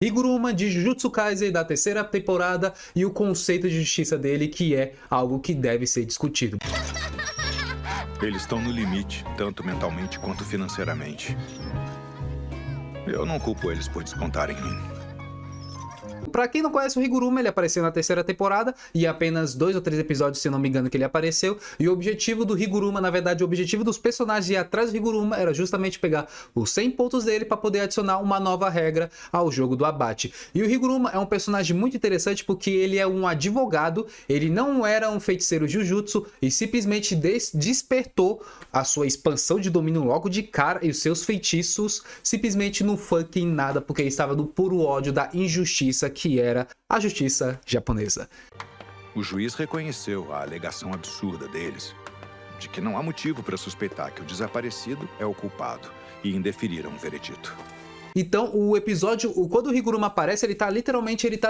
Higuruma de Jujutsu Kaisen da terceira temporada e o conceito de justiça dele, que é algo que deve ser discutido. Eles estão no limite, tanto mentalmente quanto financeiramente. Eu não culpo eles por descontarem em mim. Pra quem não conhece o Higuruma, ele apareceu na terceira temporada e apenas 2 ou 3 episódios, se não me engano, que ele apareceu. E o objetivo do Higuruma, na verdade, o objetivo dos personagens ir atrás do Higuruma era justamente pegar os 100 pontos dele para poder adicionar uma nova regra ao jogo do abate. E o Higuruma é um personagem muito interessante porque ele é um advogado, ele não era um feiticeiro Jujutsu e simplesmente despertou a sua expansão de domínio logo de cara e os seus feitiços simplesmente no fucking nada, porque ele estava no puro ódio da injustiça que era a justiça japonesa. O juiz reconheceu a alegação absurda deles de que não há motivo para suspeitar que o desaparecido é o culpado e indeferiram o veredito. Então, o episódio, quando o Higuruma aparece, ele tá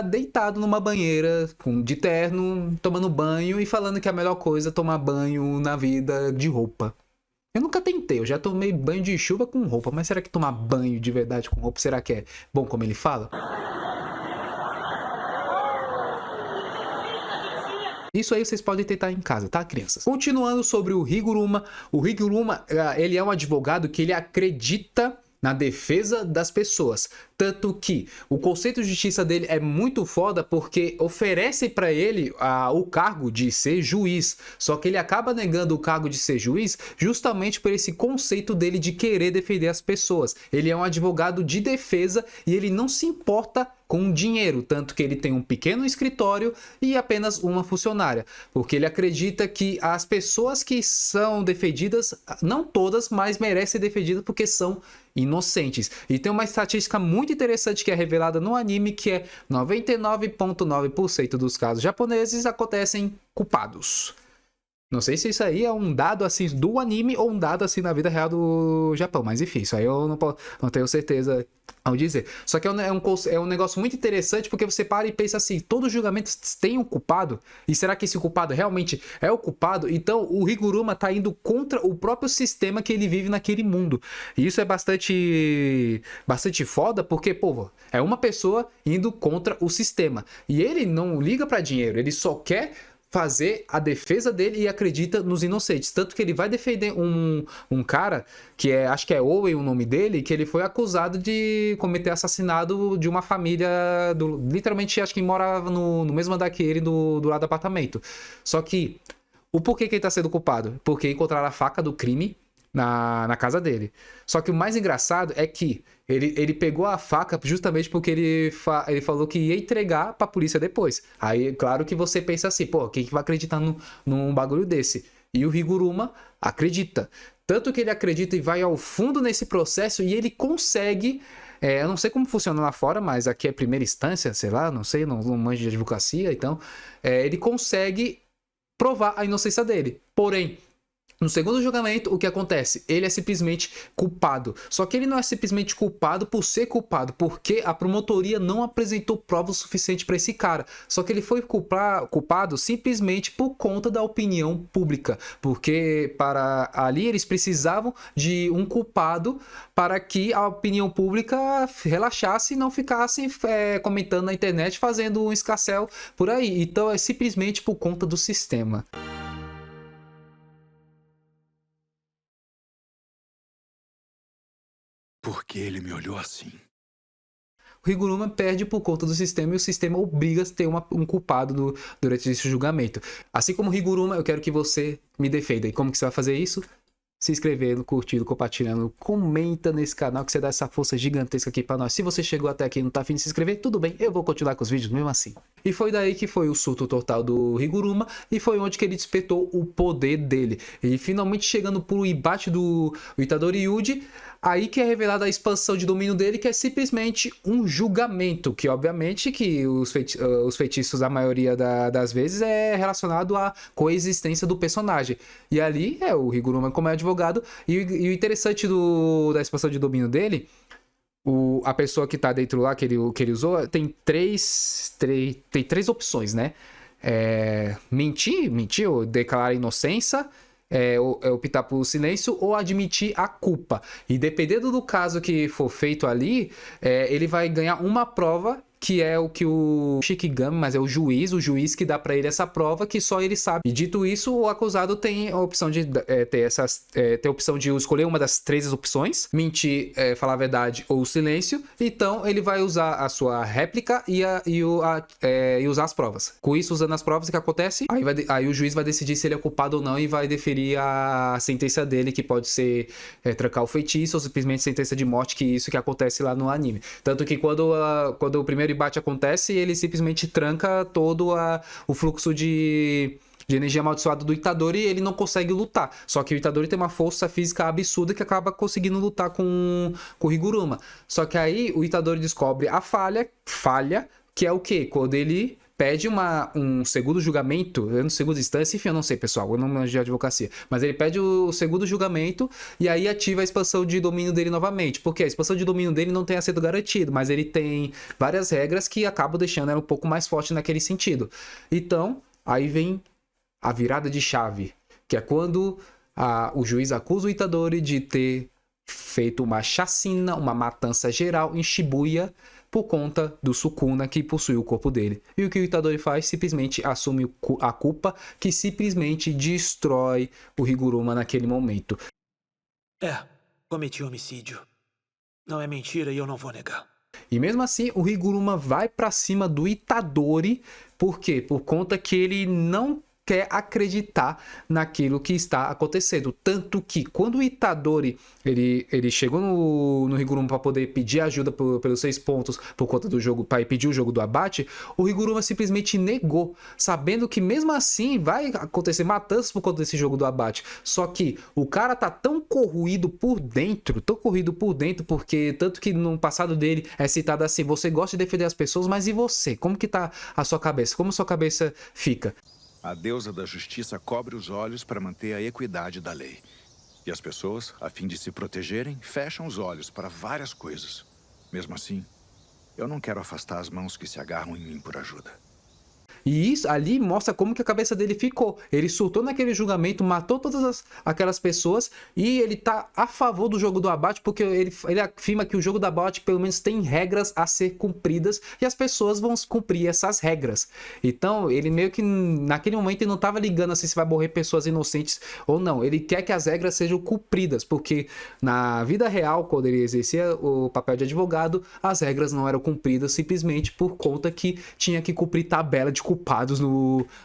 deitado numa banheira, de terno, tomando banho e falando que a melhor coisa é tomar banho na vida de roupa. Eu nunca tentei, eu já tomei banho de chuva com roupa, mas será que tomar banho de verdade com roupa, será que é bom como ele fala? Isso aí vocês podem tentar em casa, tá, crianças? Continuando sobre o Higuruma, ele é um advogado que ele acredita na defesa das pessoas. Tanto que o conceito de justiça dele é muito foda porque oferece para ele o cargo de ser juiz. Só que ele acaba negando o cargo de ser juiz justamente por esse conceito dele de querer defender as pessoas. Ele é um advogado de defesa e ele não se importa com dinheiro, tanto que ele tem um pequeno escritório e apenas uma funcionária, porque ele acredita que as pessoas que são defendidas, não todas, mas merecem ser defendidas porque são inocentes. E tem uma estatística muito interessante que é revelada no anime, que é 99,9% dos casos japoneses acontecem culpados. Não sei se isso aí é um dado assim do anime ou um dado assim na vida real do Japão, mas enfim, isso aí eu não tenho certeza ao dizer. Só que é um negócio muito interessante porque você para e pensa assim, todo julgamento tem um culpado, e será que esse culpado realmente é o culpado? Então o Higuruma tá indo contra o próprio sistema que ele vive naquele mundo. E isso é bastante foda porque, pô, é uma pessoa indo contra o sistema. E ele não liga pra dinheiro, ele só quer fazer a defesa dele e acredita nos inocentes. Tanto que ele vai defender um cara, que acho que é Owen o nome dele, que ele foi acusado de cometer assassinato de uma família, literalmente acho que morava no mesmo andar que ele, do lado do apartamento. Só que, o porquê que ele tá sendo culpado? Porque encontraram a faca do crime na casa dele. Só que o mais engraçado é que ele pegou a faca justamente porque ele falou que ia entregar pra polícia depois. Aí, claro que você pensa assim, pô, quem que vai acreditar num bagulho desse? E o Higuruma acredita. Tanto que ele acredita e vai ao fundo nesse processo e ele consegue... eu não sei como funciona lá fora, mas aqui é primeira instância, sei lá, não sei, não manjo de advocacia, então... ele consegue provar a inocência dele. Porém, no segundo julgamento, o que acontece? Ele é simplesmente culpado. Só que ele não é simplesmente culpado por ser culpado, porque a promotoria não apresentou prova o suficiente para esse cara. Só que ele foi culpado simplesmente por conta da opinião pública. Porque para ali eles precisavam de um culpado para que a opinião pública relaxasse e não ficasse comentando na internet, fazendo um escarcéu por aí. Então é simplesmente por conta do sistema. Por que ele me olhou assim? O Higuruma perde por conta do sistema e o sistema obriga a ter um culpado durante esse julgamento. Assim como o Higuruma, eu quero que você me defenda. E como que você vai fazer isso? Se inscrevendo, curtindo, compartilhando, comenta nesse canal que você dá essa força gigantesca aqui pra nós. Se você chegou até aqui e não tá afim de se inscrever, tudo bem, eu vou continuar com os vídeos mesmo assim. E foi daí que foi o surto total do Higuruma e foi onde que ele despertou o poder dele. E finalmente chegando pro embate do Itadori Yuji, aí que é revelada a expansão de domínio dele, que é simplesmente um julgamento, que obviamente que os feitiços, a maioria das vezes, é relacionado à coexistência do personagem. E ali o Higuruma como é advogado, e o interessante da expansão de domínio dele, a pessoa que tá dentro lá, que ele usou, tem três opções, né? Mentir ou declarar inocência, optar por silêncio ou admitir a culpa. E dependendo do caso que for feito ali, ele vai ganhar uma prova, que é o que o Shikigami, mas é o juiz que dá pra ele essa prova que só ele sabe. E dito isso, o acusado tem a opção de ter a opção de escolher uma das 3 opções: mentir, falar a verdade ou silêncio. Então ele vai usar a sua réplica e usar as provas. Com isso, usando as provas, o que acontece? Aí o juiz vai decidir se ele é culpado ou não e vai deferir a sentença dele, que pode ser trancar o feitiço ou simplesmente sentença de morte, que é isso que acontece lá no anime. Tanto que quando o primeiro embate acontece, ele simplesmente tranca todo o fluxo de energia amaldiçoada do Itadori e ele não consegue lutar. Só que o Itadori tem uma força física absurda que acaba conseguindo lutar com o Higuruma. Só que aí o Itadori descobre a falha, que é o quê? Quando ele pede um segundo julgamento, no segunda instância, enfim, eu não sei, pessoal, eu não manjo de advocacia, mas ele pede o segundo julgamento e aí ativa a expansão de domínio dele novamente, porque a expansão de domínio dele não tenha sido garantido, mas ele tem várias regras que acabam deixando ela um pouco mais forte naquele sentido. Então, aí vem a virada de chave, que é quando o juiz acusa o Itadori de ter feito uma chacina, uma matança geral em Shibuya, por conta do Sukuna que possui o corpo dele. E o que o Itadori faz? Simplesmente assume a culpa, que simplesmente destrói o Higuruma naquele momento. Cometi homicídio. Não é mentira e eu não vou negar. E mesmo assim, o Higuruma vai pra cima do Itadori. Por quê? Por conta que ele não quer acreditar naquilo que está acontecendo. Tanto que quando o Itadori ele chegou no Higuruma para poder pedir ajuda pelos 6 pontos por conta do jogo, para pedir o jogo do abate, o Higuruma simplesmente negou, sabendo que mesmo assim vai acontecer matanças por conta desse jogo do abate. Só que o cara tá tão corroído por dentro, porque tanto que no passado dele é citado assim: você gosta de defender as pessoas, mas e você? Como que tá a sua cabeça? Como a sua cabeça fica? A deusa da justiça cobre os olhos para manter a equidade da lei. E as pessoas, a fim de se protegerem, fecham os olhos para várias coisas. Mesmo assim, eu não quero afastar as mãos que se agarram em mim por ajuda. E isso ali mostra como que a cabeça dele ficou. Ele surtou naquele julgamento, matou todas aquelas pessoas e ele tá a favor do jogo do abate, porque ele afirma que o jogo do abate pelo menos tem regras a ser cumpridas e as pessoas vão cumprir essas regras. Então ele meio que naquele momento ele não tava ligando assim se vai morrer pessoas inocentes ou não. Ele quer que as regras sejam cumpridas, porque na vida real, quando ele exercia o papel de advogado, as regras não eram cumpridas simplesmente por conta que tinha que cumprir tabela de culpados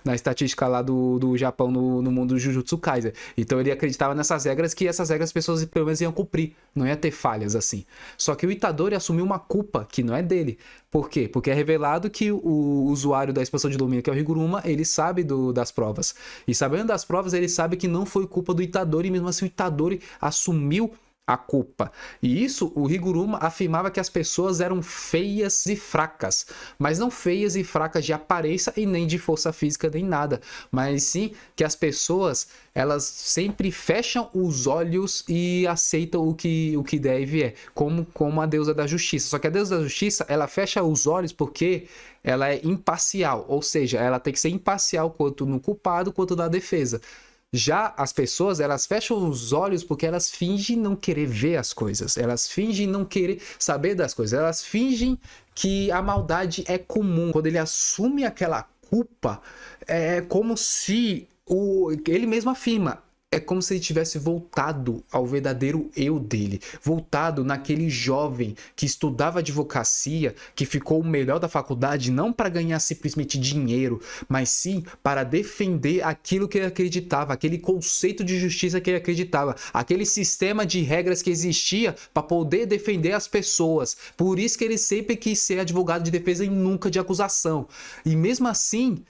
na estatística lá do Japão no mundo do Jujutsu Kaisen. Então ele acreditava nessas regras, que essas regras as pessoas pelo menos iam cumprir, não ia ter falhas assim. Só que o Itadori assumiu uma culpa que não é dele. Por quê? Porque é revelado que o usuário da expansão de domínio, que é o Higuruma, ele sabe das provas. E sabendo das provas, ele sabe que não foi culpa do Itadori, e mesmo assim o Itadori assumiu a culpa. E isso, o Higuruma afirmava que as pessoas eram feias e fracas, mas não feias e fracas de aparência e nem de força física nem nada, mas sim que as pessoas, elas sempre fecham os olhos e aceitam o que deve é, como a deusa da justiça. Só que a deusa da justiça, ela fecha os olhos porque ela é imparcial, ou seja, ela tem que ser imparcial quanto no culpado quanto na defesa. Já as pessoas, elas fecham os olhos porque elas fingem não querer ver as coisas. Elas fingem não querer saber das coisas. Elas fingem que a maldade é comum. Quando ele assume aquela culpa, é como se ele mesmo afirma. É como se ele tivesse voltado ao verdadeiro eu dele, voltado naquele jovem que estudava advocacia, que ficou o melhor da faculdade, não para ganhar simplesmente dinheiro, mas sim para defender aquilo que ele acreditava, aquele conceito de justiça que ele acreditava, aquele sistema de regras que existia para poder defender as pessoas. Por isso que ele sempre quis ser advogado de defesa e nunca de acusação. E mesmo assim,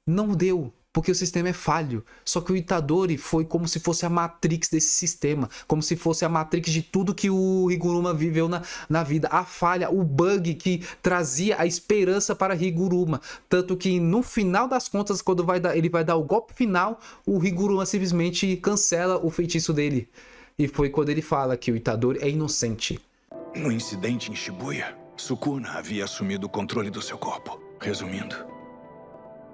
não deu. Porque o sistema é falho. Só que o Itadori foi como se fosse a Matrix desse sistema. Como se fosse a Matrix de tudo que o Higuruma viveu na vida. A falha, o bug que trazia a esperança para Higuruma. Tanto que no final das contas, quando ele vai dar o golpe final, o Higuruma simplesmente cancela o feitiço dele. E foi quando ele fala que o Itadori é inocente. No incidente em Shibuya, Sukuna havia assumido o controle do seu corpo. Resumindo,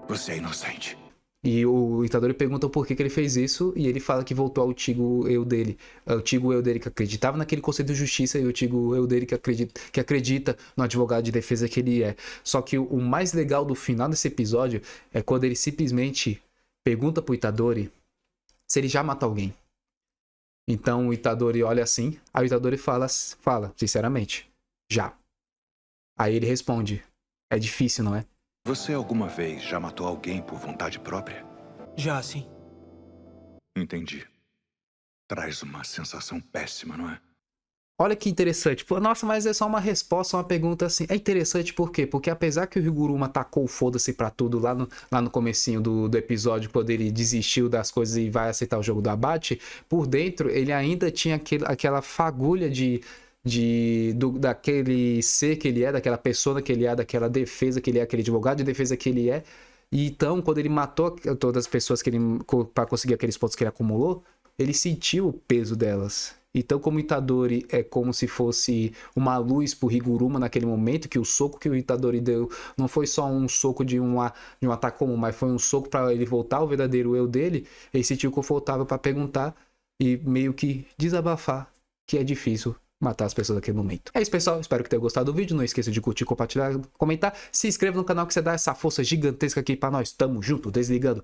você é inocente. E o Itadori pergunta o porquê que ele fez isso, e ele fala que voltou ao antigo eu dele. O antigo eu dele que acreditava naquele conceito de justiça, e o antigo eu dele que acredita no advogado de defesa que ele é. Só que o mais legal do final desse episódio é quando ele simplesmente pergunta pro Itadori se ele já matou alguém. Então o Itadori olha assim, aí o Itadori fala, sinceramente, já. Aí ele responde, é difícil, não é? Você alguma vez já matou alguém por vontade própria? Já sim. Entendi. Traz uma sensação péssima, não é? Olha que interessante. Pô, nossa, mas é só uma resposta, uma pergunta assim. É interessante por quê? Porque apesar que o Higuruma tacou o foda-se pra tudo lá no comecinho do episódio, quando ele desistiu das coisas e vai aceitar o jogo do abate, por dentro ele ainda tinha aquela fagulha daquele ser que ele é, daquela pessoa que ele é, daquela defesa que ele é, aquele advogado de defesa que ele é. E então, quando ele matou todas as pessoas para conseguir aqueles pontos que ele acumulou, ele sentiu o peso delas. Então, como o Itadori é como se fosse uma luz pro Higuruma naquele momento, que o soco que o Itadori deu não foi só um soco de um ataque comum, mas foi um soco para ele voltar ao verdadeiro eu dele, ele se sentiu confortável para perguntar e meio que desabafar que é difícil matar as pessoas naquele momento. É isso, pessoal. Espero que tenham gostado do vídeo. Não esqueça de curtir, compartilhar, comentar. Se inscreva no canal que você dá essa força gigantesca aqui pra nós. Tamo junto, desligando.